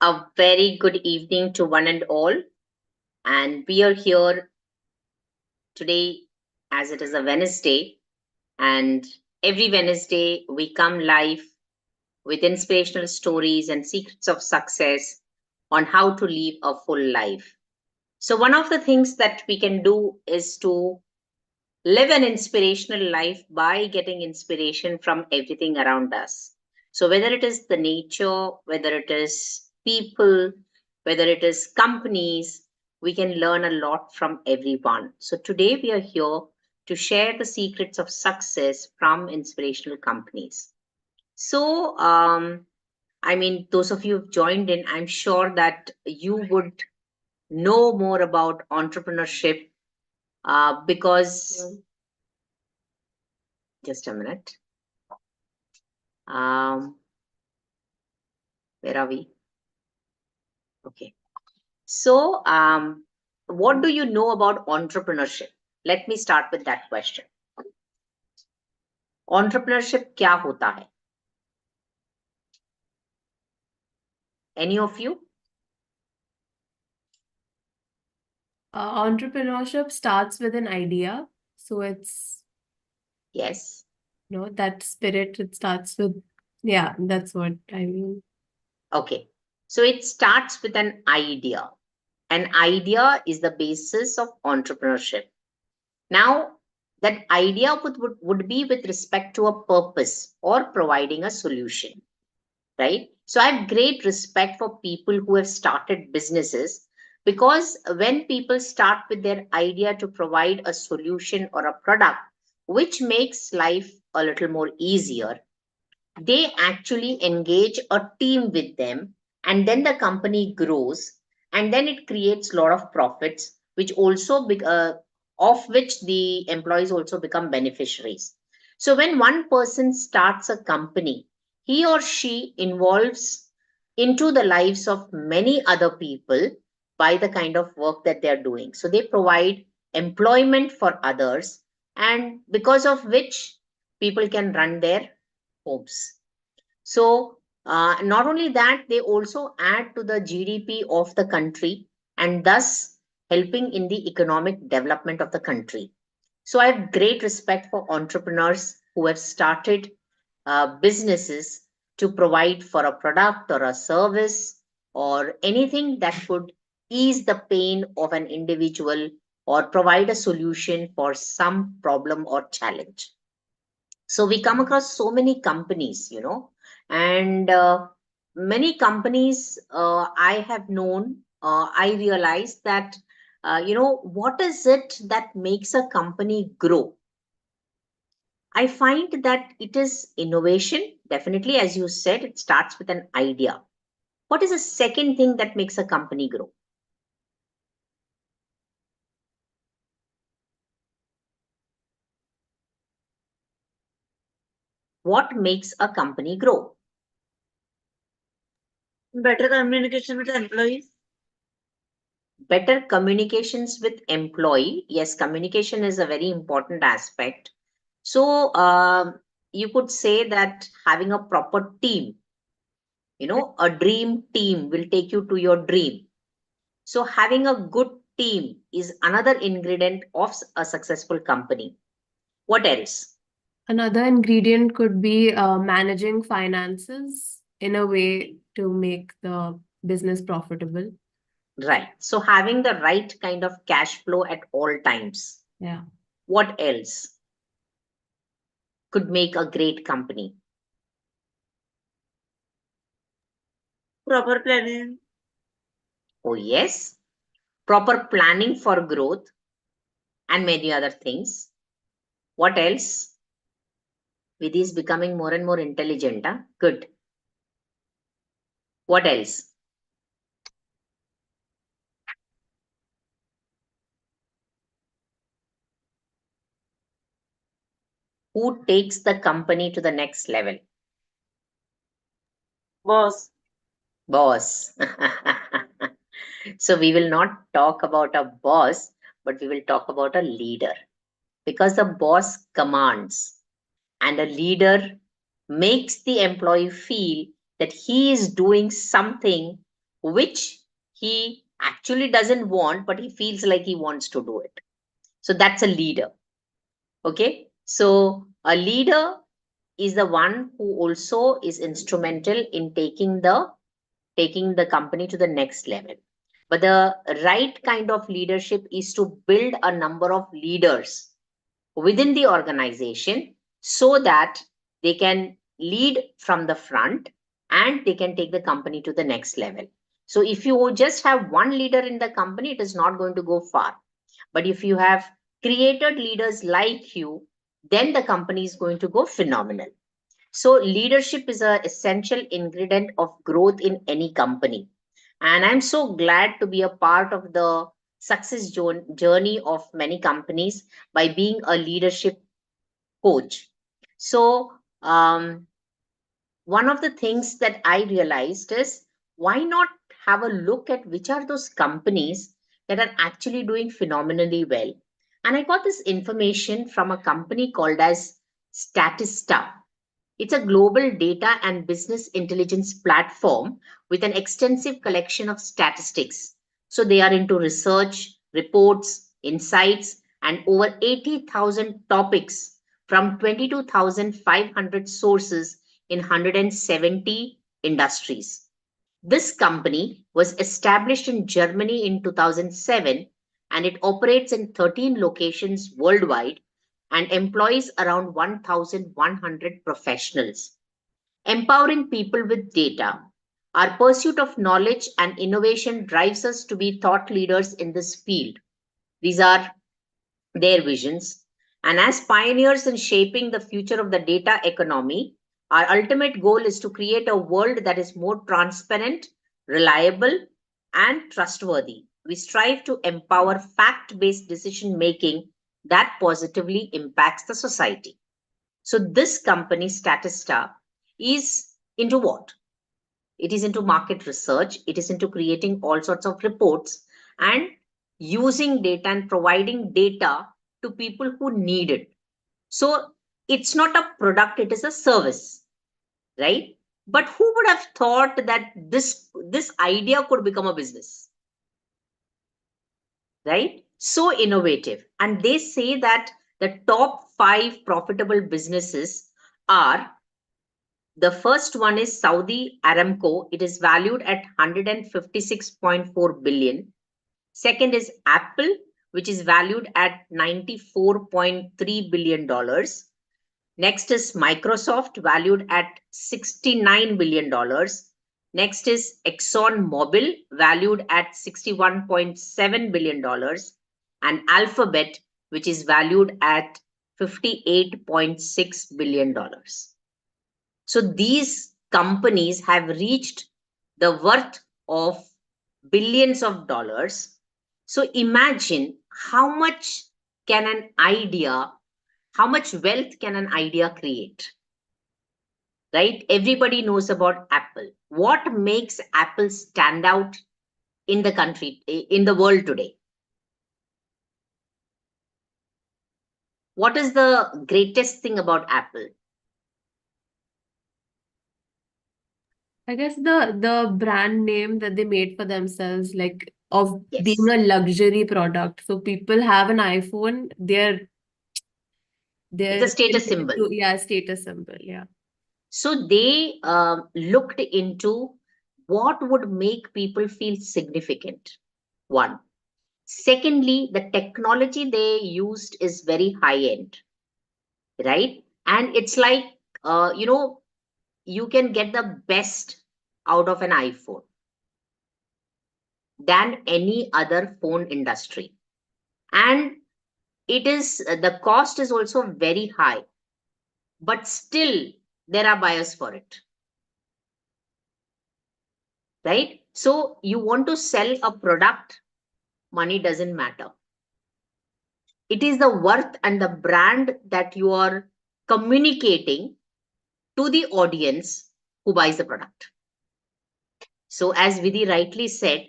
A very good evening to one and all. And we are here today as it is a Wednesday. And every Wednesday, we come live with inspirational stories and secrets of success on how to live a full life. So, one of the things that we can do is to live an inspirational life by getting inspiration from everything around us. So, whether it is the nature, whether it is people, whether it is companies, we can learn a lot from everyone. So, today we are here to share the secrets of success from inspirational companies. So, those of you who've joined in, I'm sure that you would know more about entrepreneurship because just a minute. Um, where are we? Okay. So, what do you know about entrepreneurship? Let me start with that question. Entrepreneurship क्या होता है? Any of you? Entrepreneurship starts with an idea. So it's, Yes. that spirit, it starts with, yeah, that's what I mean. Okay. So it starts with an idea. An idea is the basis of entrepreneurship. Now, that idea would be with respect to a purpose or providing a solution, right? So I have great respect for people who have started businesses because when people start with their idea to provide a solution or a product which makes life a little more easier, they actually engage a team with them, and then the company grows, and then it creates a lot of profits which also of which the employees also become beneficiaries. So when one person starts a company, he or she involves into the lives of many other people by the kind of work that they are doing. So they provide employment for others, and because of which people can run their homes. So, not only that, they also add to the GDP of the country and thus helping in the economic development of the country. So, I have great respect for entrepreneurs who have started businesses to provide for a product or a service or anything that could ease the pain of an individual or provide a solution for some problem or challenge. So we come across so many companies, and many companies I have known, I realized that, what is it that makes a company grow? I find that it is innovation. Definitely, as you said, it starts with an idea. What is the second thing that makes a company grow? What makes a company grow? Better communication with employees. Better communications with employee. Yes, communication is a very important aspect. So you could say that having a proper team, a dream team will take you to your dream. So having a good team is another ingredient of a successful company. What else? Another ingredient could be managing finances in a way to make the business profitable. Right. So having the right kind of cash flow at all times. Yeah. What else could make a great company? Proper planning. Oh, yes. Proper planning for growth and many other things. What else? Vidhi is becoming more and more intelligent. Huh? Good. What else? Who takes the company to the next level? Boss. Boss. So we will not talk about a boss, but we will talk about a leader because the boss commands and a leader makes the employee feel that he is doing something which he actually doesn't want, but he feels like he wants to do it. So that's a leader. Okay. So a leader is the one who also is instrumental in taking the company to the next level. But the right kind of leadership is to build a number of leaders within the organization so that they can lead from the front and they can take the company to the next level. So if you just have one leader in the company, it is not going to go far. But if you have created leaders like you, then the company is going to go phenomenal. So leadership is an essential ingredient of growth in any company. And I'm so glad to be a part of the success journey of many companies by being a leadership coach. So, one of the things that I realized is, why not have a look at which are those companies that are actually doing phenomenally well? And I got this information from a company called as Statista. It's a global data and business intelligence platform with an extensive collection of statistics. So they are into research, reports, insights, and over 80,000 topics from 22,500 sources in 170 industries. This company was established in Germany in 2007 and it operates in 13 locations worldwide and employs around 1,100 professionals. Empowering people with data. Our pursuit of knowledge and innovation drives us to be thought leaders in this field. These are their visions. And as pioneers in shaping the future of the data economy, our ultimate goal is to create a world that is more transparent, reliable, and trustworthy. We strive to empower fact based decision making that positively impacts the society. So, this company, Statista, is into what? It is into market research, it is into creating all sorts of reports and using data and providing data to people who need it. So it's not a product, it is a service, right? But who would have thought that this idea could become a business, right? So innovative. And they say that the top 5 profitable businesses are, the first one is Saudi Aramco. It is valued at 156.4 billion. Second is Apple, which is valued at $94.3 billion. Next is Microsoft, valued at $69 billion. Next is ExxonMobil, valued at $61.7 billion. And Alphabet, which is valued at $58.6 billion. So these companies have reached the worth of billions of dollars. So imagine how much can an idea, how much wealth can an idea create? Right? Everybody knows about Apple. What makes Apple stand out in the country, in the world today? What is the greatest thing about Apple? I guess the brand name that they made for themselves, like of being Yes. a luxury product. So people have an iPhone, It's they're a status related symbol. to, yeah, status symbol, yeah. So they looked into what would make people feel significant. One. Secondly, the technology they used is very high end, right? And it's like, you can get the best out of an iPhone than any other phone industry. And it is, the cost is also very high, but still there are buyers for it, right? So you want to sell a product, money doesn't matter. It is the worth and the brand that you are communicating to the audience who buys the product. So, as Vidhi rightly said,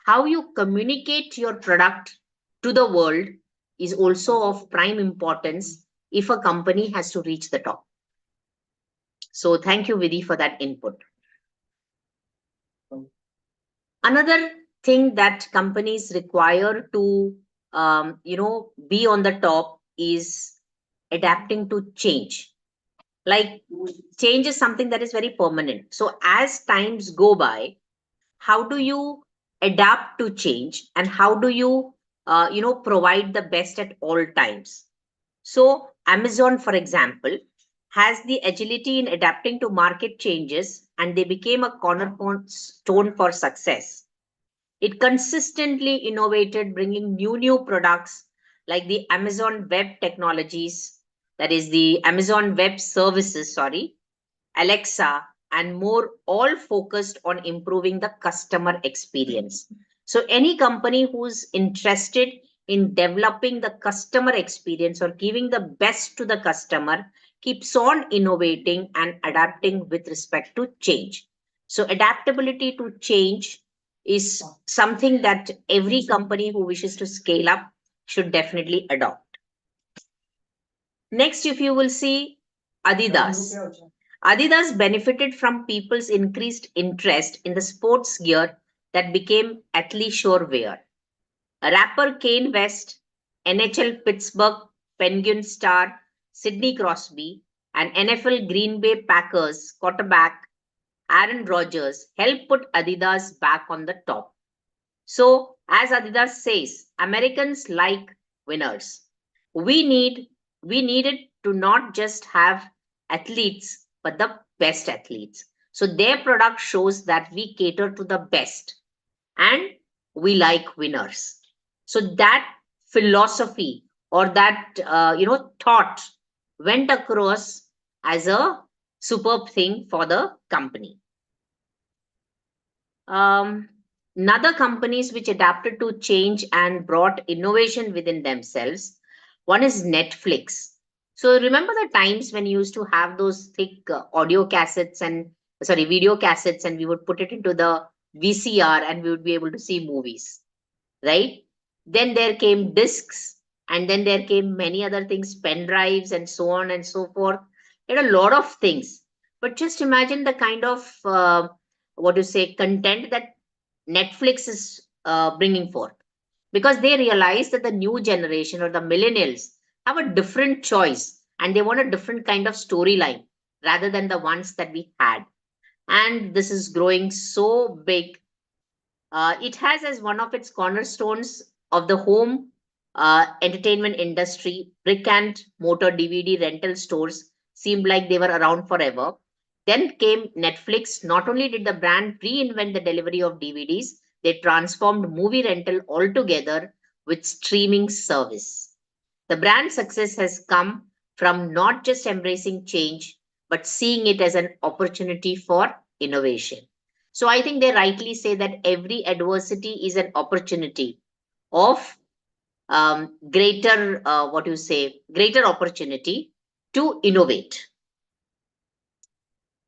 how you communicate your product to the world is also of prime importance if a company has to reach the top. So, thank you, Vidhi, for that input. Another thing that companies require to be on the top is adapting to change. Like, change is something that is very permanent. So as times go by, how do you adapt to change, and how do you provide the best at all times? So Amazon, for example, has the agility in adapting to market changes, and they became a cornerstone for success. It consistently innovated, bringing new products like the Amazon Web Technologies, that is the Amazon Web Services, sorry, Alexa, and more, all focused on improving the customer experience. So, any company who's interested in developing the customer experience or giving the best to the customer keeps on innovating and adapting with respect to change. So, adaptability to change is something that every company who wishes to scale up should definitely adopt. Next, if you will see Adidas. Adidas benefited from people's increased interest in the sports gear that became athleisure wear. Rapper Kane West, NHL Pittsburgh Penguin star Sidney Crosby, and NFL Green Bay Packers quarterback Aaron Rodgers helped put Adidas back on the top. So, as Adidas says, Americans like winners. We need we needed to not just have athletes, but the best athletes. So their product shows that we cater to the best and we like winners. So that philosophy, or that thought went across as a superb thing for the company. Um, Another companies which adapted to change and brought innovation within themselves. One is Netflix. So remember the times when you used to have those thick audio cassettes and sorry video cassettes, and we would put it into the VCR and we would be able to see movies, right? Then there came discs, and then there came many other things, pen drives, and so on and so forth. There are a lot of things. But just imagine the kind of what you say content that Netflix is bringing forth, because they realize that the new generation or the millennials have a different choice and they want a different kind of storyline rather than the ones that we had. And this is growing so big. It has as one of its cornerstones of the home entertainment industry. Brick and mortar DVD rental stores seemed like they were around forever. Then came Netflix. Not only did the brand reinvent the delivery of DVDs, they transformed movie rental altogether with streaming service. The brand success has come from not just embracing change, but seeing it as an opportunity for innovation. So I think they rightly say that every adversity is an opportunity of greater opportunity to innovate.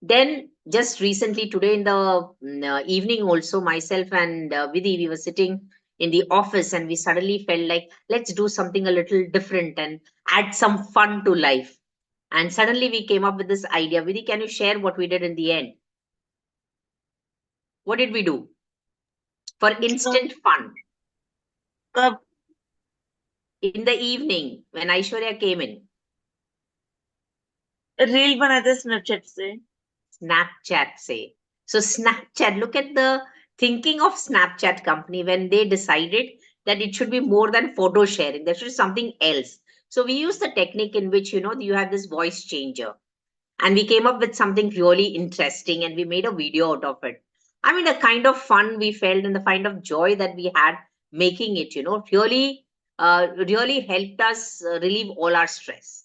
Then just recently today in the evening also, myself and Vidhi, we were sitting in the office and we suddenly felt like, let's do something a little different and add some fun to life. And suddenly we came up with this idea. Vidhi, can you share what we did in the end? What did we do for instant fun? कब In the evening when Aishwarya came in, reel बनाते Snapchat से Snapchat say. So Snapchat, look at the thinking of Snapchat company when they decided that it should be more than photo sharing. There should be something else. So we use the technique in which you have this voice changer, and we came up with something really interesting, and we made a video out of it. I mean, the kind of fun we felt and the kind of joy that we had making it, really helped us relieve all our stress.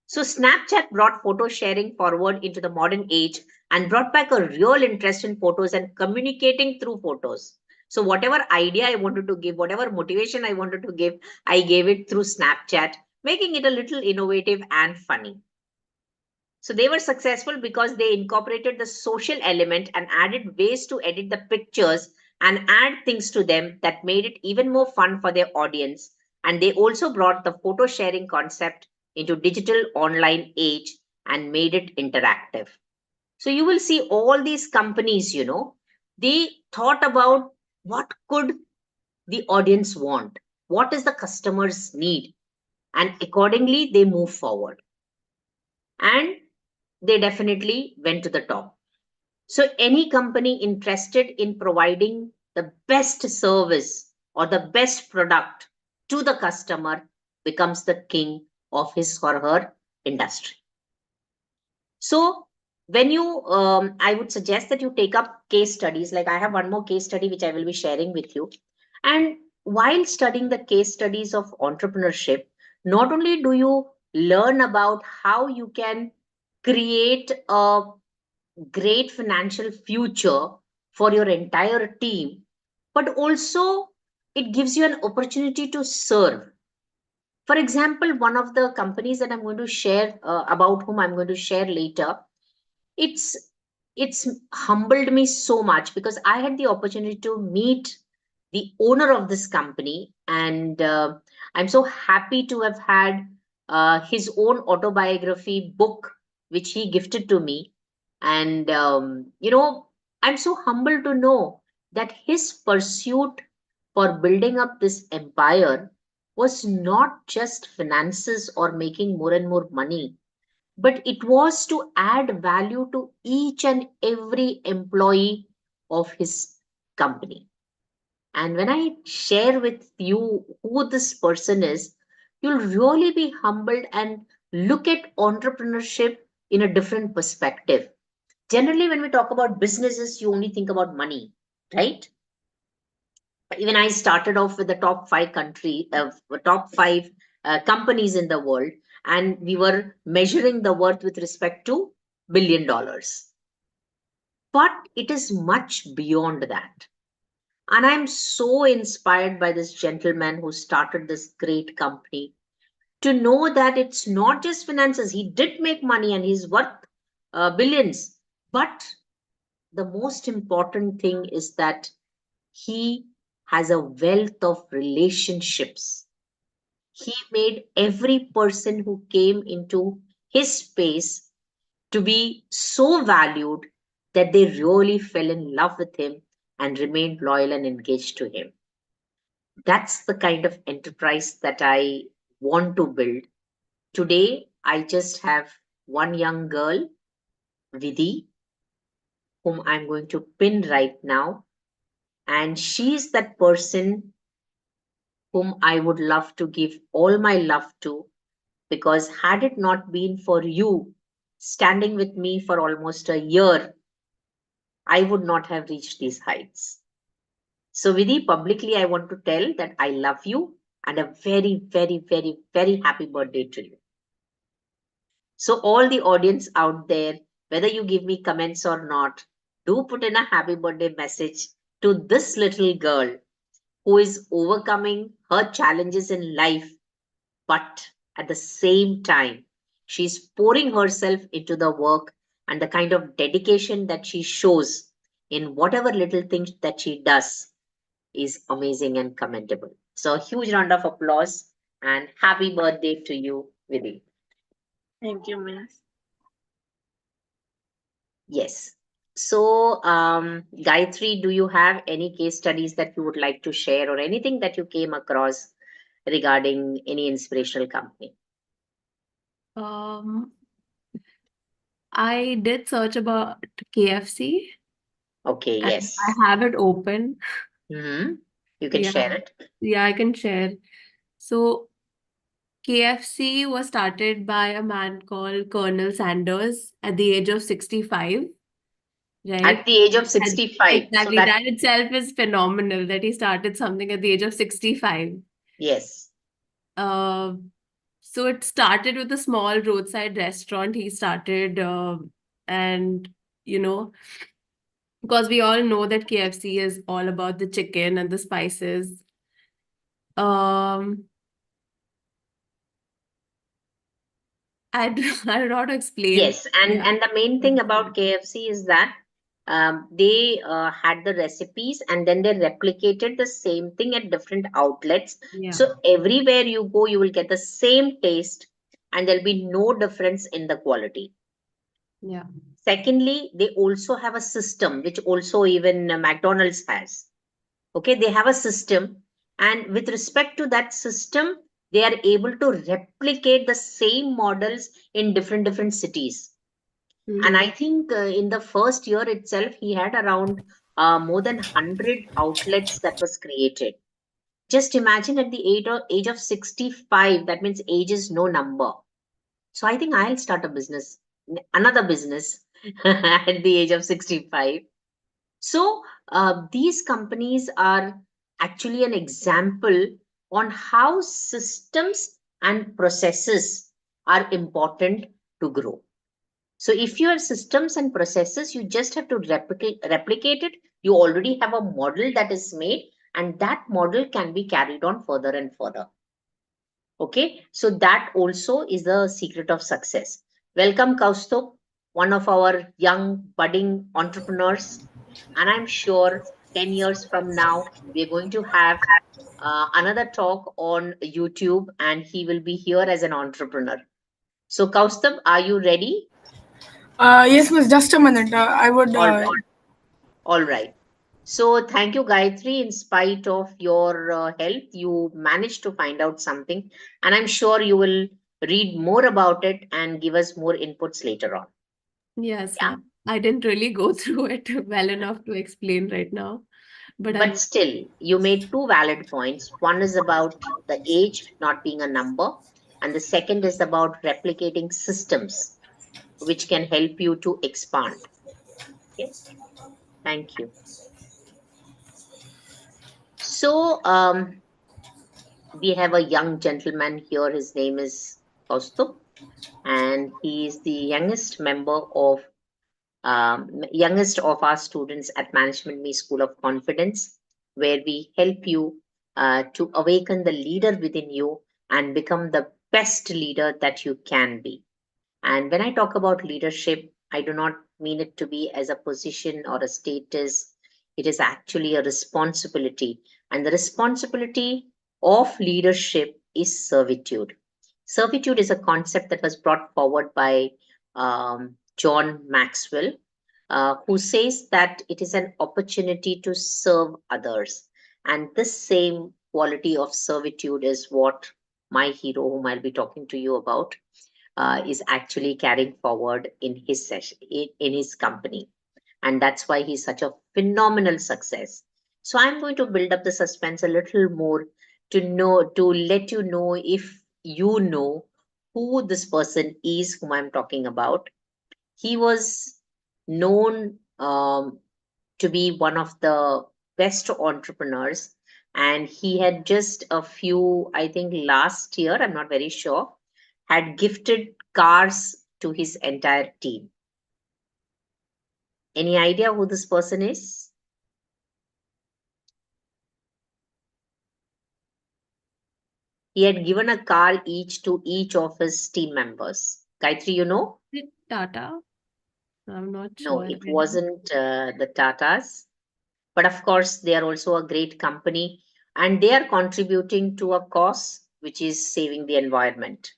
So Snapchat brought photo sharing forward into the modern age and brought back a real interest in photos and communicating through photos. So whatever idea I wanted to give, whatever motivation I wanted to give, I gave it through Snapchat, making it a little innovative and funny. So they were successful because they incorporated the social element and added ways to edit the pictures and add things to them that made it even more fun for their audience. And they also brought the photo sharing concept into digital online age and made it interactive. So you will see all these companies, they thought about what could the audience want, what is the customer's need, and accordingly they move forward, and they definitely went to the top. So any company interested in providing the best service or the best product to the customer becomes the king of his or her industry. So when you, I would suggest that you take up case studies. Like I have one more case study which I will be sharing with you. And while studying the case studies of entrepreneurship, not only do you learn about how you can create a great financial future for your entire team, but also it gives you an opportunity to serve. For example, one of the companies that I'm going to share, about whom I'm going to share later, it's it's humbled me so much because I had the opportunity to meet the owner of this company, and I'm so happy to have had his own autobiography book which he gifted to me. And I'm so humbled to know that his pursuit for building up this empire was not just finances or making more and more money, but it was to add value to each and every employee of his company. And when I share with you who this person is, you'll really be humbled and look at entrepreneurship in a different perspective. Generally, when we talk about businesses, you only think about money, right? Even I started off with the top five top five companies in the world, and we were measuring the worth with respect to $1 billion. But it is much beyond that. And I'm so inspired by this gentleman who started this great company to know that it's not just finances. He did make money and he's worth billions. But the most important thing is that he has a wealth of relationships. He made every person who came into his space to be so valued that they really fell in love with him and remained loyal and engaged to him. That's the kind of enterprise that I want to build. Today, I just have one young girl, Vidhi, whom I'm going to pin right now. And she's that person whom I would love to give all my love to, because had it not been for you standing with me for almost a year, I would not have reached these heights. So, Vidhi, publicly, I want to tell that I love you and a very, very, very, very happy birthday to you. So, all the audience out there, whether you give me comments or not, do put in a happy birthday message to this little girl who is overcoming her challenges in life, but at the same time, she's pouring herself into the work, and the kind of dedication that she shows in whatever little things that she does is amazing and commendable. So, a huge round of applause and happy birthday to you, Vidhi. Thank you, Miss. Yes. So, Gayatri, do you have any case studies that you would like to share or anything that you came across regarding any inspirational company? Um, I did search about KFC Okay, and yes. I have it open. Hmm. You can Yeah, share it. yeah, I can share. So KFC was started by a man called Colonel Sanders at the age of 65, At right? the age of And 65. So exactly, that, that itself is phenomenal that he started something at the age of 65. yes. Uh, so it started with a small roadside restaurant. He started, and you know, because we all know that KFC is all about the chicken and the spices. Um, I don't know how to explain. Yes, and the main thing about KFC is that they had the recipes and then they replicated the same thing at different outlets. Yeah, So everywhere you go, you will get the same taste and there'll be no difference in the quality. yeah, Secondly, they also have a system which also even McDonald's has. Okay, they have a system, and with respect to that system, they are able to replicate the same models in different cities. And I Mm-hmm. think in the first year itself, he had around more than 100 outlets that was created. Just imagine at the age of 65, that means age is no number. So I think I'll start a business, another business at the age of 65. So these companies are actually an example on how systems and processes are important to grow. So if you have systems and processes, you just have to replicate it. You already have a model that is made, and that model can be carried on further and further. Okay, so that also is the secret of success. Welcome, Kaustub, one of our young budding entrepreneurs. And I'm sure 10 years from now, we're going to have another talk on YouTube, and he will be here as an entrepreneur. So, Kaustub, are you ready? Yes, miss. Just a minute. I would. All right. All right. So, thank you, Gayatri. In spite of your health, you managed to find out something, and I'm sure you will read more about it and give us more inputs later on. Yes, Yeah. ma'am. I didn't really go through it well enough to explain right now, but But I'll. still, you made two valid points. One is about the age not being a number, and the second is about replicating systems, which can help you to expand. Okay. Thank you. So, we have a young gentleman here. His name is Kaustub, and he is the youngest of our students at Management Me School of Confidence, where we help you to awaken the leader within you and become the best leader that you can be. And when I talk about leadership, I do not mean it to be as a position or a status. It is actually a responsibility. And the responsibility of leadership is servitude. Servitude is a concept that was brought forward by John Maxwell, who says that it is an opportunity to serve others. And this same quality of servitude is what my hero, whom I'll be talking to you about, is actually carrying forward in his session, in his company. And that's why he's such a phenomenal success. So I'm going to build up the suspense a little more to let you know, if you know who this person is whom I'm talking about. He was known to be one of the best entrepreneurs, and he had just a few, I think last year, I'm not very sure, had gifted cars to his entire team. Any idea who this person is? He had given a car each to each of his team members. Gayatri, you know? Is it Tata? I'm not No, sure it really. wasn't the Tatas. But of course, they are also a great company, and they are contributing to a cause which is saving the environment.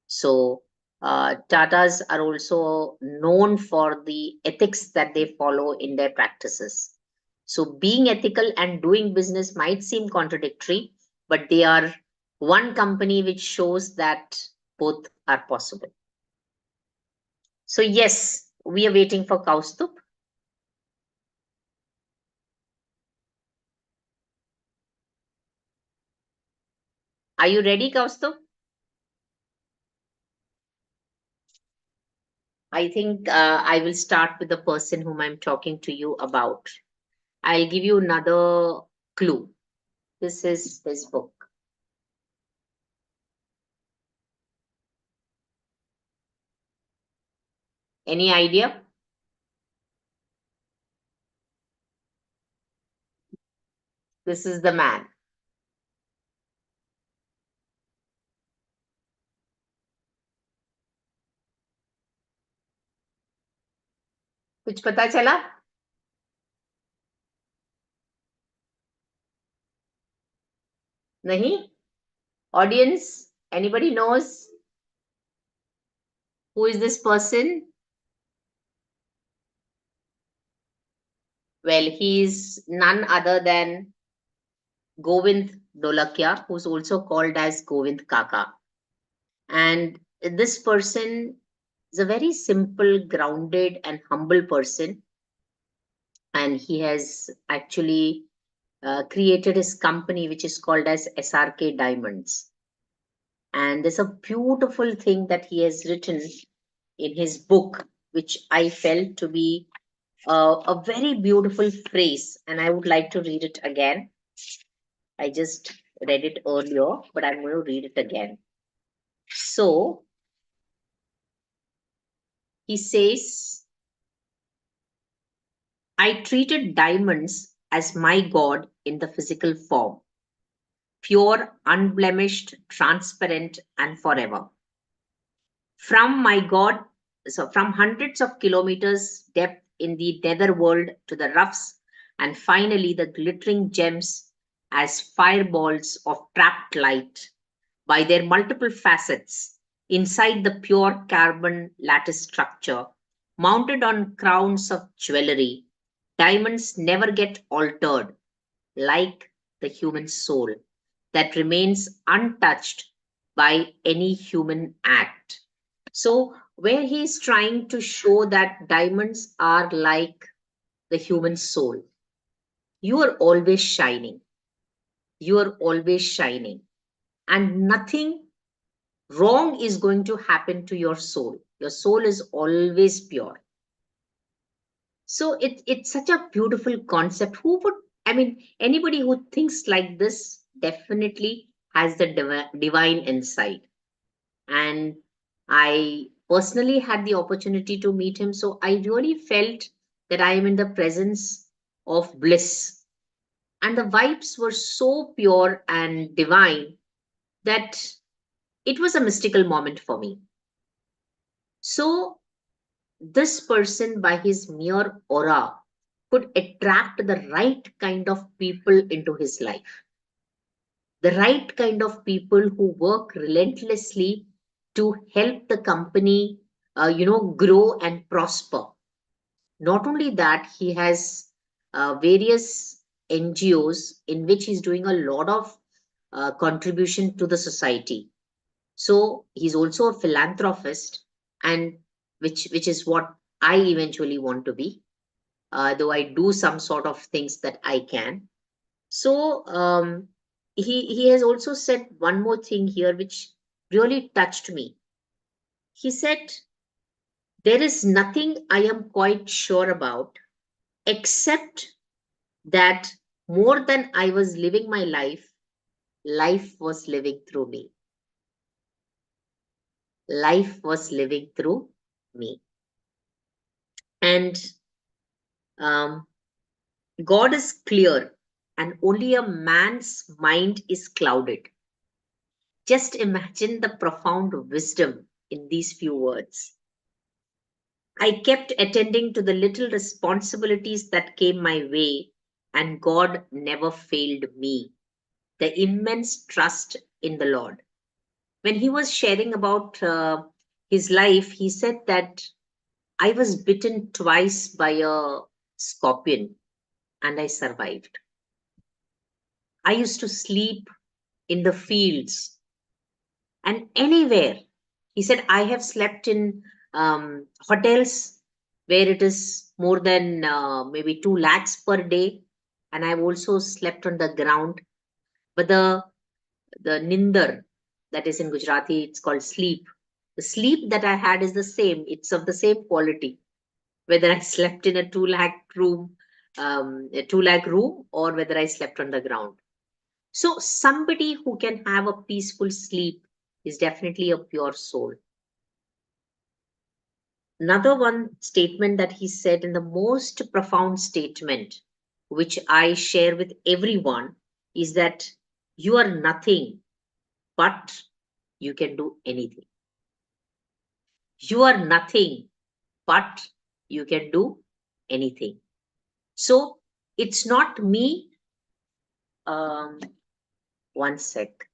So, Tatas are also known for the ethics that they follow in their practices. So, being ethical and doing business might seem contradictory, but they are one company which shows that both are possible. So, yes, we are waiting for Kaustup. Are you ready, Kaustup? I think I will start with the person whom I'm talking to you about. I'll give you another clue. This is his book. Any idea? This is the man. कुछ पता चला? नहीं? Audience, anybody knows who is this person? Well, he is none other than Govind Dolakia, who's also called as Govind Kaka. And this person is a very simple, grounded, and humble person. And he has actually created his company, which is called as SRK Diamonds. And there's a beautiful thing that he has written in his book, which I felt to be a very beautiful phrase. And I would like to read it again. I just read it earlier, but I'm going to read it again. So he says, I treated diamonds as my God in the physical form, pure, unblemished, transparent, and forever. From my God, so from hundreds of kilometers depth in the netherworld to the roughs, and finally the glittering gems as fireballs of trapped light by their multiple facets inside the pure carbon lattice structure, mounted on crowns of jewelry. Diamonds never get altered like the human soul that remains untouched by any human act. So, where he is trying to show that diamonds are like the human soul, you are always shining. You are always shining, and nothing wrong is going to happen to your soul. Your soul is always pure. So it's such a beautiful concept. Who would, I mean, anybody who thinks like this definitely has the divine insight. And I personally had the opportunity to meet him. So I really felt that I am in the presence of bliss. And the vibes were so pure and divine that it was a mystical moment for me. So this person, by his mere aura, could attract the right kind of people into his life, the right kind of people who work relentlessly to help the company, grow and prosper. Not only that, he has various NGOs in which he's doing a lot of contribution to the society. So he's also a philanthropist, and which is what I eventually want to be, though I do some sort of things that I can. So he has also said one more thing here which really touched me. He said, there is nothing I am quite sure about except that more than I was living my life, life was living through me. Life was living through me. And um, God is clear, and only a man's mind is clouded. Just imagine the profound wisdom in these few words. I kept attending to the little responsibilities that came my way, and God never failed me. The immense trust in the Lord. When he was sharing about his life, he said that I was bitten twice by a scorpion and I survived. I used to sleep in the fields and anywhere. He said, I have slept in hotels where it is more than maybe 2 lakhs per day. And I've also slept on the ground. But the nindar, that is in Gujarati, it's called sleep. The sleep that I had is the same. It's of the same quality. Whether I slept in a 2 lakh room, a 2 lakh room, or whether I slept on the ground. So somebody who can have a peaceful sleep is definitely a pure soul. Another one statement that he said, in the most profound statement, which I share with everyone, is that you are nothing, but you can do anything. You are nothing, but you can do anything. So it's not me. Um, One sec.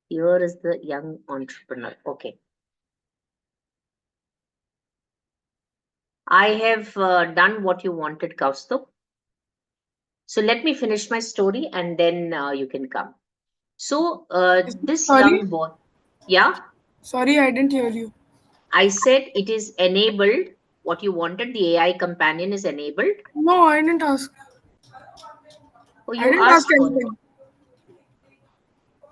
Here is the young entrepreneur. Okay. I have done what you wanted, Kaustubh. So let me finish my story and then you can come. So this Sorry, young boy, yeah, sorry, I didn't hear you. I said it is enabled. What you wanted, the AI companion is enabled. No, I didn't ask. Oh, I you didn't ask asked for it. anything.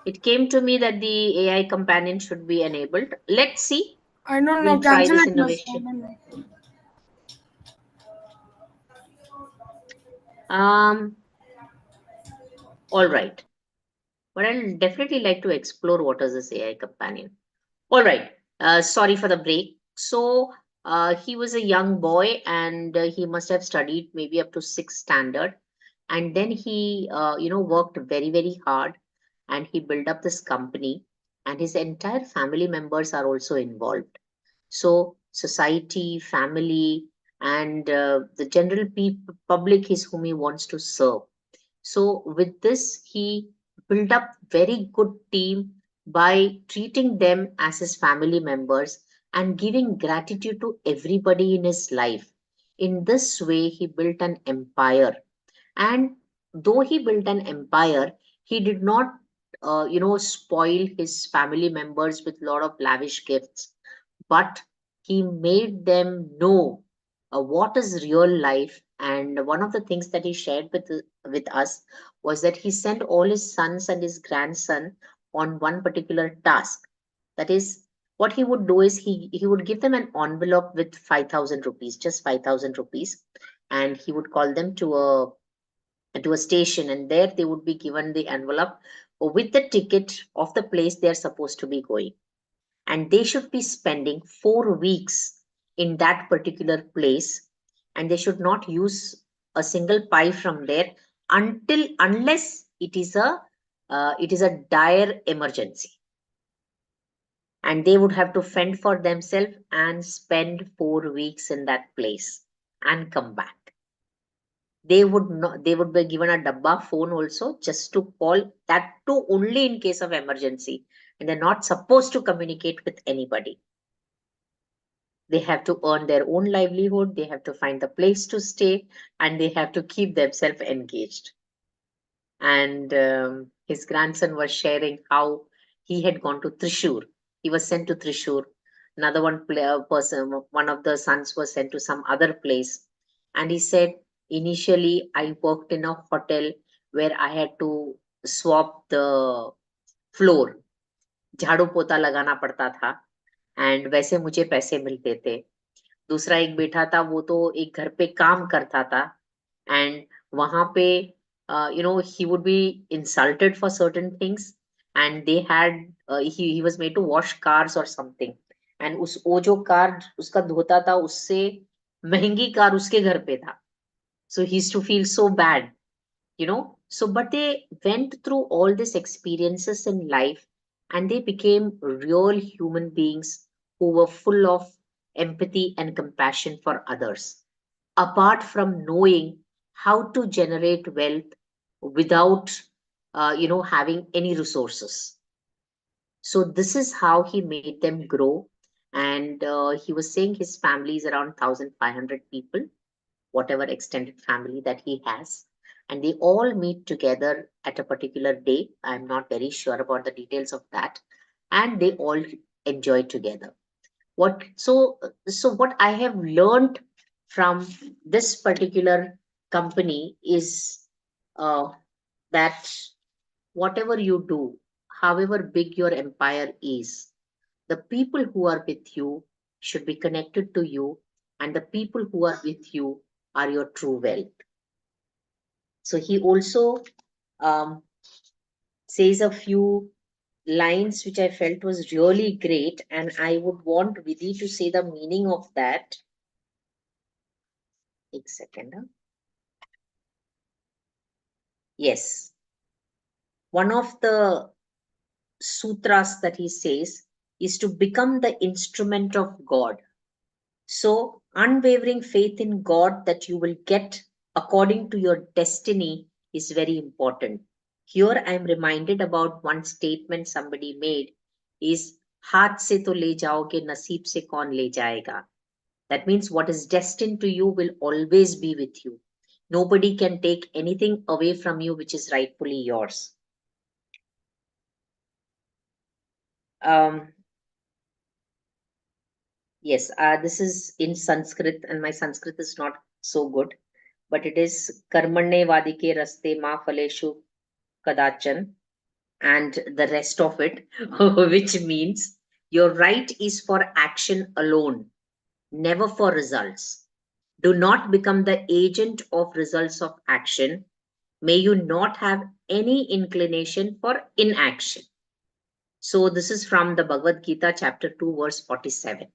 It came to me that the AI companion should be enabled. Let's see. I don't know. We'll try Cancel this it, miss. I innovation. don't know. Um, all right. But I'll definitely like to explore what is this AI companion. All right. Sorry for the break. So he was a young boy and he must have studied maybe up to sixth standard. And then he, worked very, very hard and he built up this company. And his entire family members are also involved. So society, family, and the general public is whom he wants to serve. So with this, he built up very good team by treating them as his family members and giving gratitude to everybody in his life. In this way, he built an empire. And though he built an empire, he did not, spoil his family members with a lot of lavish gifts, but he made them know what is real life. And one of the things that he shared with us was that he sent all his sons and his grandson on one particular task. That is, what he would do is he would give them an envelope with 5,000 rupees, just 5,000 rupees, and he would call them to a station, and there they would be given the envelope with the ticket of the place they are supposed to be going, and they should be spending 4 weeks in that particular place, and they should not use a single pie from there unless it is a dire emergency, and they would have to fend for themselves and spend 4 weeks in that place and come back. They would be given a dabba phone also, just to call, that too only in case of emergency, and they're not supposed to communicate with anybody. They have to earn their own livelihood, they have to find the place to stay, and they have to keep themselves engaged. And his grandson was sharing how he had gone to Trishur. He was sent to Trishur. Another one of the sons was sent to some other place. And he said, initially, I worked in a hotel where I had to swap the floor. झाड़ू पोता लगाना पड़ता था, and वैसे मुझे पैसे मिलते थे. दूसरा एक बेटा था, वो तो एक घर पे काम करता था, एंड वहां पे he would be insulted for certain things, and they had he was made to wash cars or something, and उस वो जो कार उसका धोता था, उससे महंगी कार उसके घर पे था. So he used to feel so bad. So but they went through all these experiences in life, and they became real human beings who were full of empathy and compassion for others, apart from knowing how to generate wealth without having any resources. So this is how he made them grow. And he was saying his family is around 1,500 people, whatever extended family that he has, and they all meet together at a particular day. I'm not very sure about the details of that, and they all enjoy together. What I have learned from this particular company is uh, that whatever you do, however big your empire is, the people who are with you should be connected to you, and the people who are with you are your true wealth. So he also um, says a few lines which I felt was really great, and I would want Vidhi to say the meaning of that. A second. Huh? Yes. One of the sutras that he says is to become the instrument of God. So, unwavering faith in God that you will get according to your destiny is very important. Here, I am reminded about one statement somebody made is, हाथ से तो ले जाओगे, नसीब से कौन ले जाएगा. That means what is destined to you will always be with you. Nobody can take anything away from you which is rightfully yours. Um, yes, this is in Sanskrit, and my Sanskrit is not so good, but it is Karmanne Vadike Raste Ma Phaleshu Kadachan, and the rest of it, which means your right is for action alone, never for results. Do not become the agent of results of action. May you not have any inclination for inaction. So, this is from the Bhagavad Gita, chapter 2, verse 47.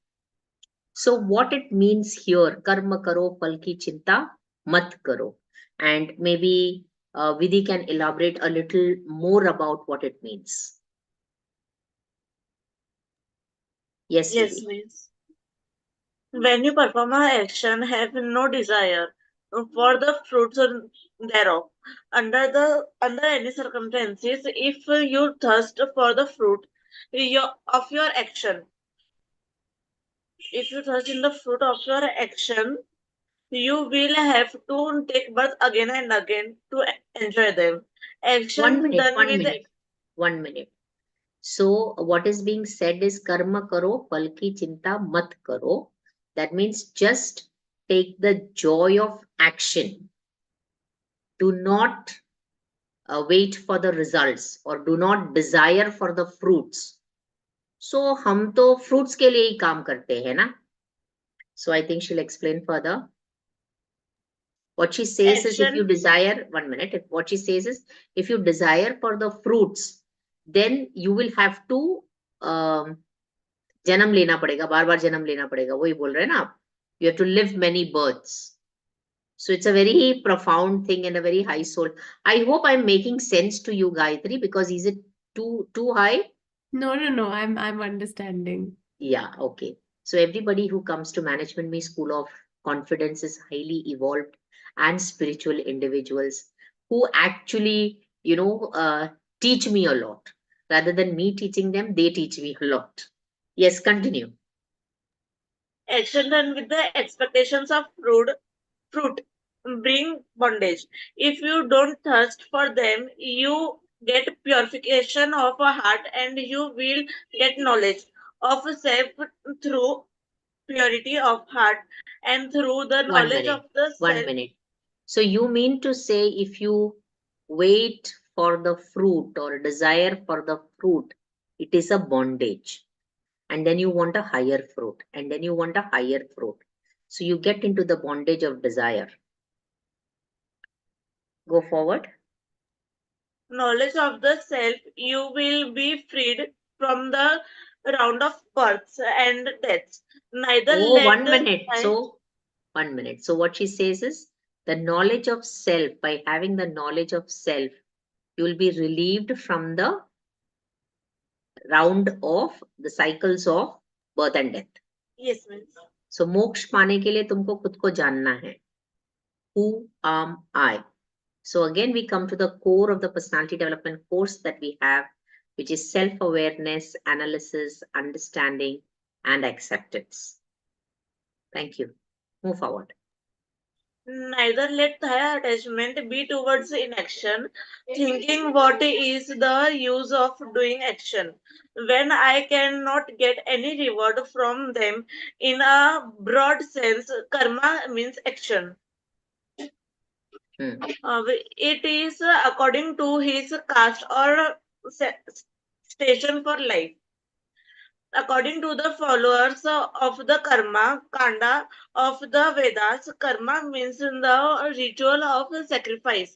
So, what it means here, karma karo, palki chinta mat karo. And maybe Vidhi can elaborate a little more about what it means. Yes, Yes, Vidhi. miss. When you perform an action, have no desire for the fruits thereof. Under any circumstances, if you thirst for the fruit of your action, if you thirst in the fruit of your action, you will have to take birth again and again to enjoy them. One Action minute, done one with minute, 1 minute. So, what is being said is karma karo, palki chinta mat karo. That means just take the joy of action. Do not wait for the results or do not desire for the fruits. So, हम तो fruits के लिए ही काम करते हैं ना? So, I think she'll explain further. What she says is if you action. desire, 1 minute, what she says is if you desire for the fruits, then you will have to जन्म लेना पड़ेगा, बार बार जन्म लेना पड़ेगा, वही बोल रहे हैं ना आप. You have to live many births. So it's a very profound thing and a very high soul. I hope I'm making sense to you, Gayatri, because is it too high? No. I'm understanding. Yeah, okay. So everybody who comes to Management Me School of Confidence is highly evolved and spiritual individuals who actually, teach me a lot. Rather than me teaching them, they teach me a lot. Yes, continue. Action done with the expectations of fruit bring bondage. If you don't thirst for them, you get purification of a heart and you will get knowledge of self through purity of heart and through the One knowledge minute. of the One self. minute. So you mean to say if you wait for the fruit or desire for the fruit, it is a bondage. And then you want a higher fruit. And then you want a higher fruit. So you get into the bondage of desire. Go forward. Knowledge of the self, you will be freed from the round of births and deaths. Neither Oh, let 1 minute. time. So 1 minute. So what she says is the knowledge of self, by having the knowledge of self, you will be relieved from the round of the cycles of birth and death. Yes, miss. So मोक्ष पाने के लिए तुमको खुद को जानना है. Who am I? So again, we come to the core of the personality development course that we have, which is self-awareness, analysis, understanding, and acceptance. Thank you. Move forward. Neither let thy attachment be towards inaction, thinking what is the use of doing action when I cannot get any reward from them. In a broad sense, karma means action. Hmm. It is according to his caste or se- station for life. According to the followers of the Karma Kanda of the Vedas, karma means the ritual of sacrifice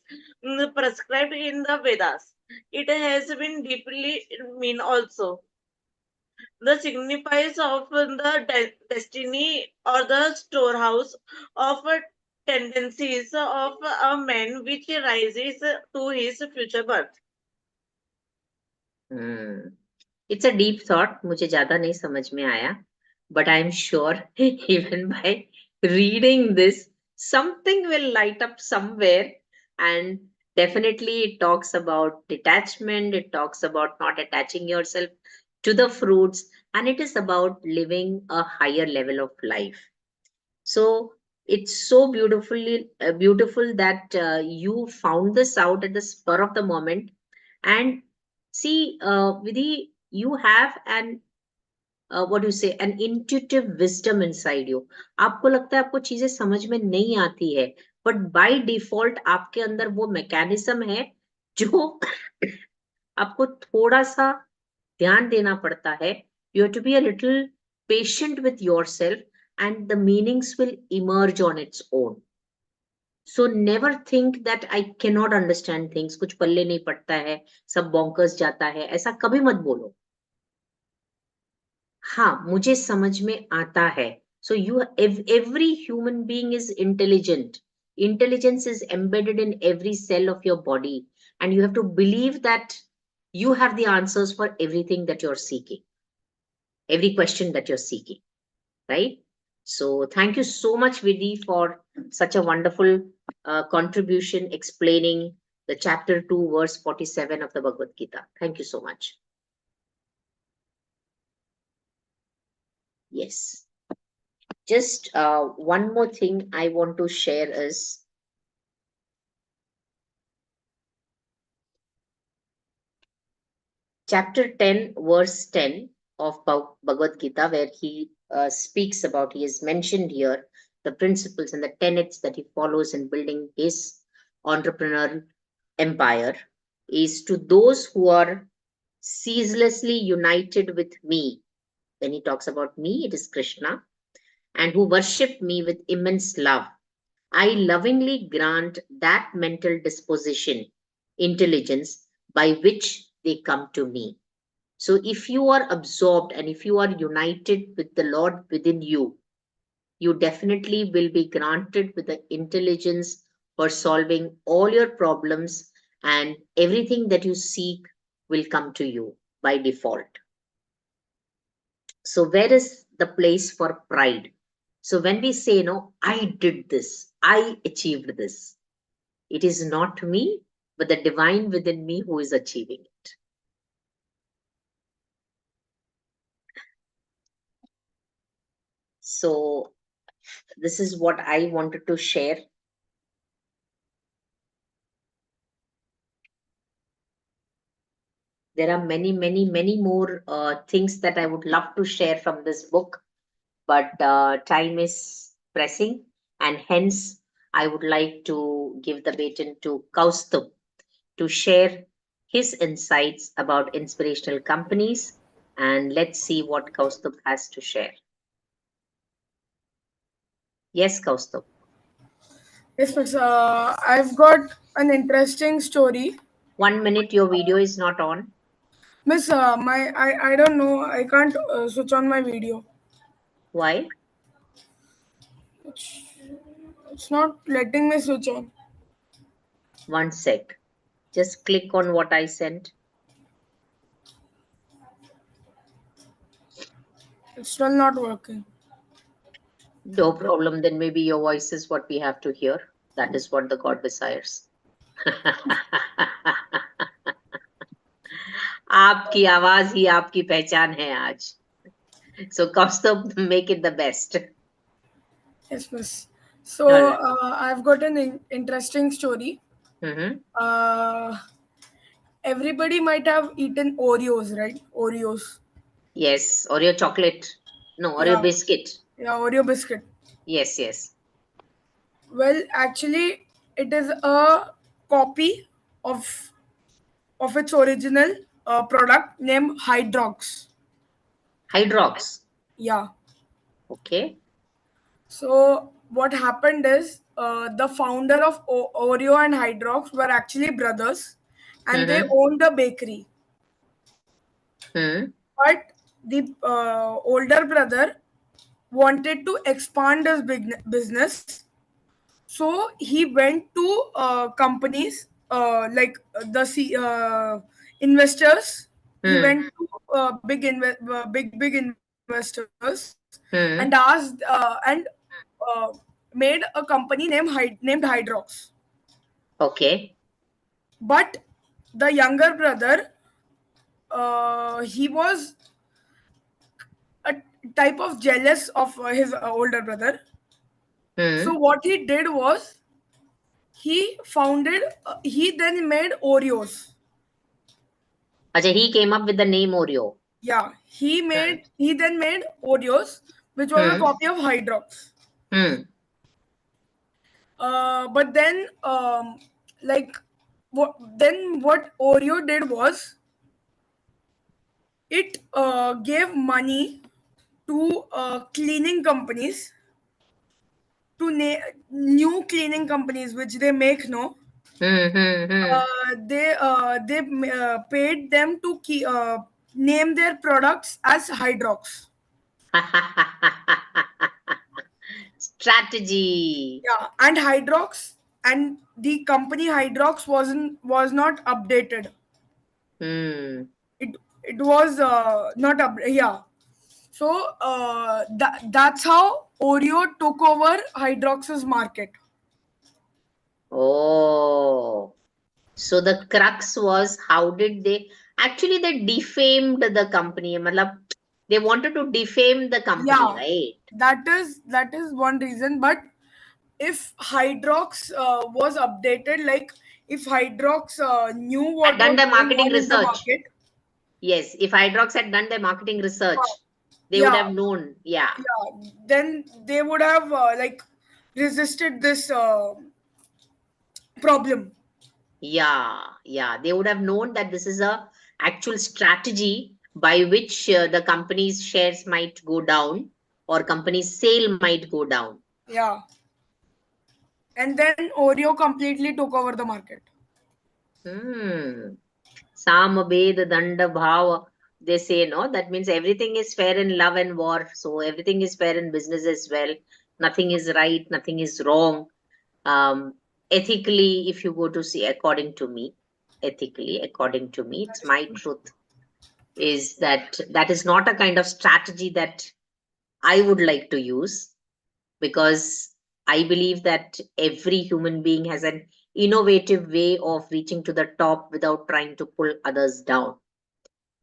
prescribed in the Vedas. It has been deeply mean also. The signifies of the destiny or the storehouse of tendencies of a man which rises to his future birth. Hmm. It's a deep thought. मुझे ज़्यादा नहीं समझ में आया. But I'm sure even by reading this, something will light up somewhere. And definitely it talks about detachment. It talks about not attaching yourself to the fruits. And it is about living a higher level of life. So It's so beautifully beautiful that you found this out at the spur of the moment. And see, Vidhi, you have an what do you say, an intuitive wisdom inside you. आपको लगता है आपको चीजें समझ में नहीं आती है, but by default आपके अंदर वो mechanism है जो आपको थोड़ा सा ध्यान देना पड़ता है. You have to be a little patient with yourself, and the meanings will emerge on its own. So never think that I cannot understand things, कुछ पल्ले नहीं पड़ता है, सब bonkers जाता है, ऐसा कभी मत बोलो. हाँ, मुझे समझ में आता है. So every human being is intelligent. Intelligence is embedded in every cell of your body, and you have to believe that you have the answers for everything that you're seeking, every question that you're seeking, right? So thank you so much, Vidhi, for such a wonderful contribution explaining the chapter 2, verse 47 of the Bhagavad Gita. Thank you so much. Yes. Just one more thing I want to share is chapter 10, verse 10 of Bhagavad Gita, where he speaks about, he has mentioned here the principles and the tenets that he follows in building his entrepreneurial empire, is to those who are ceaselessly united with me. When he talks about me, it is Krishna, and who worship me with immense love. I lovingly grant that mental disposition, intelligence, by which they come to me. So, if you are absorbed and if you are united with the Lord within you, you definitely will be granted with the intelligence for solving all your problems, and everything that you seek will come to you by default. So, where is the place for pride? So, when we say, no, I did this, I achieved this, it is not me, but the divine within me who is achieving it. So, this is what I wanted to share. There are many, many, many more things that I would love to share from this book, but time is pressing, and hence I would like to give the baton to Kaustubh to share his insights about inspirational companies. And let's see what Kaustubh has to share. Yes, Kaustubh. Yes, miss. I've got an interesting story. 1 minute, your video is not on. Miss, I don't know. I can't switch on my video. Why? It's, it's not letting me switch on. 1 sec. Just click on what I sent. It's still not working. No problem. Then maybe your voice is what we have to hear. That is what the God desires. आपकी आवाज ही आपकी पहचान है आज. So Kaustubh, make it the best. Yes, miss. So Alright. I've got an interesting story. Mm-hmm. Everybody might have eaten Oreos, right? Oreos. Yes, or your chocolate. No, or your Yeah, biscuit. yeah, Oreo biscuit. Yes, yes. Well, actually, it is a copy of of its original product named Hydrox. Hydrox. Yeah. Okay. So what happened is the founder of Oreo and Hydrox were actually brothers, and they Mm-hmm. owned a bakery. Hmm. But the older brother wanted to expand his business, so he went to companies like investors. He Hmm. went to big investors and Hmm. asked uh, made a company named Hydrox. Okay. But the younger brother, he was a type of jealous of his older brother. So Hmm. what he did was he then made Oreos. Acha, he came up with the name Oreo. Yeah, Hmm. he then made Oreos, which was a Hmm. copy of Hydrox. Hmm. But then, like, what Oreo did was it gave money to cleaning companies, to new cleaning companies which they make no. Hmm. Hmm. Hmm. They paid them to name their products as Hydrox. Strategy. Yeah, and Hydrox and the company Hydrox was not updated. Hmm. It was not up. Yeah, so that's how Oreo took over Hydrox's market. Oh. So the crux was, how did they actually, they defamed the company. Matlab, they wanted to defame the company, Yeah, right? that is one reason. But if Hydrox was updated, like if Hydrox knew Had what done was the going marketing on in the research. market, Yes, if Hydrox had done their marketing research, they would yeah, have known. Yeah, yeah, then they would have like resisted this problem. yeah. They would have known that this is a actual strategy by which the company's shares might go down or company's sale might go down. Yeah, and then Oreo completely took over the market. Hmm. Samabed Danda Bhava. They say no. That means everything is fair in love and war. So everything is fair in business as well. Nothing is right. Nothing is wrong. Um, ethically, if you go to see, according to me, it's my truth. Is that that is not a kind of strategy that I would like to use, because I believe that every human being has an innovative way of reaching to the top without trying to pull others down.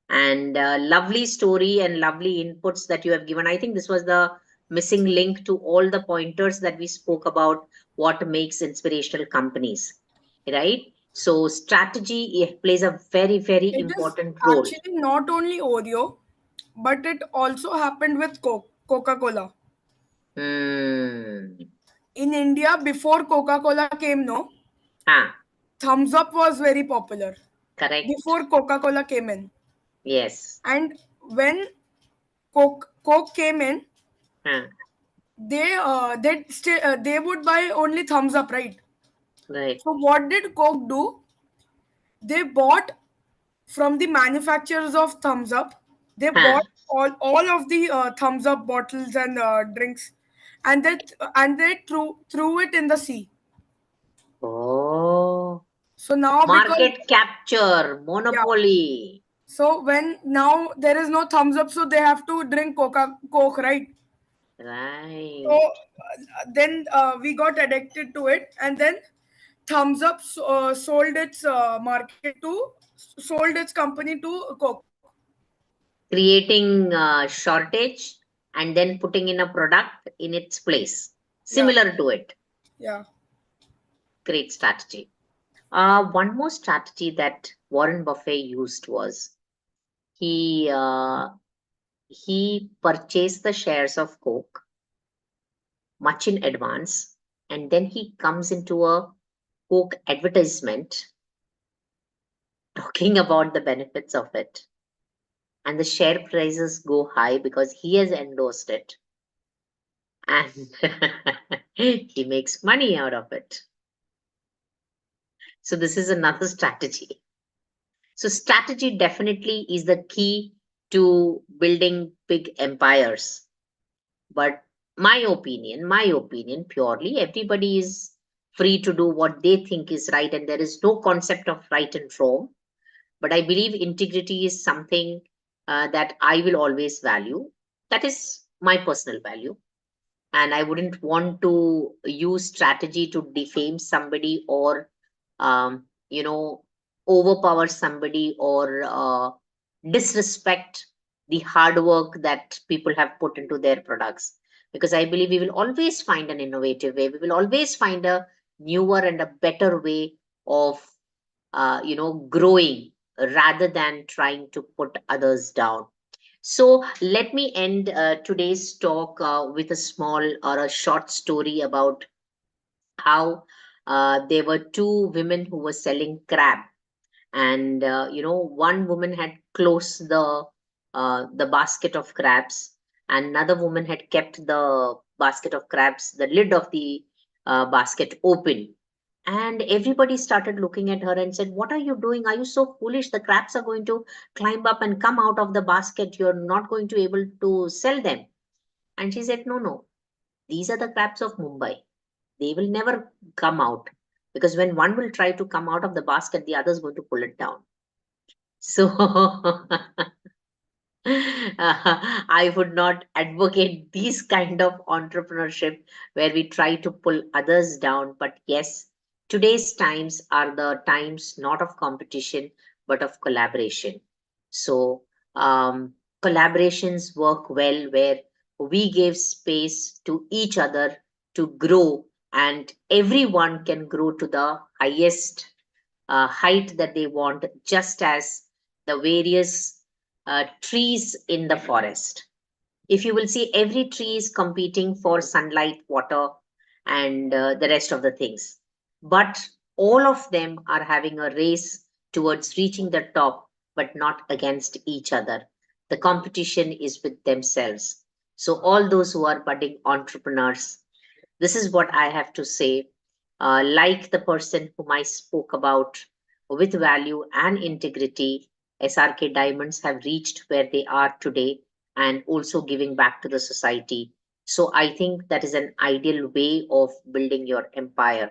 And lovely story and lovely inputs that you have given. I think this was the missing link to all the pointers that we spoke about, what makes inspirational companies, right? So strategy plays a very, very It is important role. actually not only Oreo, but it also happened with Coca-Cola. Hmm. In India, before Coca-Cola came, no, Ah, Thumbs Up was very popular correct. before Coca-Cola came in. Yes. And when Coke came in, Ah, they would buy only Thumbs Up, right? right. So what did Coke do? They bought from the manufacturers of Thumbs Up. They bought Ah. all of the Thumbs Up bottles and drinks, and they threw it in the sea. Oh, So now because market capture, yeah, monopoly. so when now there is no Thumbs Up, so they have to drink Coke, right? So Right. then we got addicted to it, and then Thumbs Up sold its company to Coke. Creating shortage and then putting in a product in its place Yeah, similar to it. yeah. Great strategy. One more strategy that Warren Buffett used was, he uh, he purchased the shares of Coke much in advance, and then he comes into a Coke advertisement talking about the benefits of it, and the share prices go high because he has endorsed it, and he makes money out of it. So this is another strategy. So strategy definitely is the key to building big empires. But my opinion, purely, everybody is free to do what they think is right, and there is no concept of right and wrong. But I believe integrity is something that I will always value. That is my personal value. And I wouldn't want to use strategy to defame somebody or, you know, overpower somebody or disrespect the hard work that people have put into their products. because I believe we will always find an innovative way. We will always find a newer and a better way of, growing rather than trying to put others down. So let me end today's talk with a small or a short story about how there were two women who were selling crab, and one woman had closed the basket of crabs, and another woman had kept the basket of crabs, the lid of the basket open, and everybody started looking at her and said, what are you doing? Are you so foolish? The crabs are going to climb up and come out of the basket. You're not going to be able to sell them. And she said, no, no, these are the crabs of Mumbai. They will never come out, because when one will try to come out of the basket, the other is going to pull it down. So I would not advocate these kind of entrepreneurship where we try to pull others down. But yes, today's times are the times not of competition, but of collaboration. So collaborations work well where we give space to each other to grow, and everyone can grow to the highest height that they want, just as the various trees in the forest. If you will see, every tree is competing for sunlight, water, and the rest of the things. But all of them are having a race towards reaching the top, but not against each other. The competition is with themselves. So, all those who are budding entrepreneurs, this is what I have to say. Like the person whom I spoke about, with value and integrity, SRK Diamonds have reached where they are today and also giving back to the society. So I think that is an ideal way of building your empire.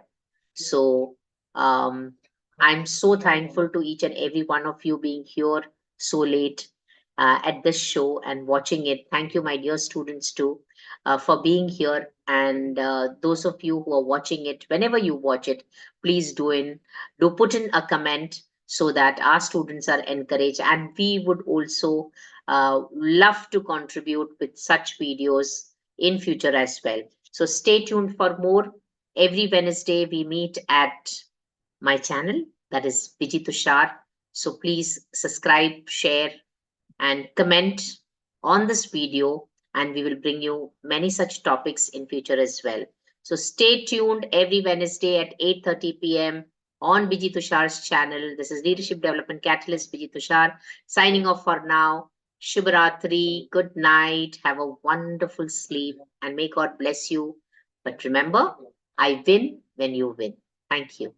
So um, I'm so thankful to each and every one of you being here so late at this show and watching it. Thank you, my dear students, too, for being here. And those of you who are watching it, whenever you watch it, please do put in a comment so that our students are encouraged. And we would also love to contribute with such videos in future as well. So stay tuned for more. Every Wednesday we meet at my channel, that is Vijay Tushar. So please subscribe, share, and comment on this video, and we will bring you many such topics in future as well. So stay tuned every Wednesday at 8:30 p.m. on Vijay Tushar's channel. This is Leadership Development Catalyst Vijay Tushar signing off for now. Shubharatri, good night, have a wonderful sleep, and may God bless you. But remember, I win when you win. Thank you.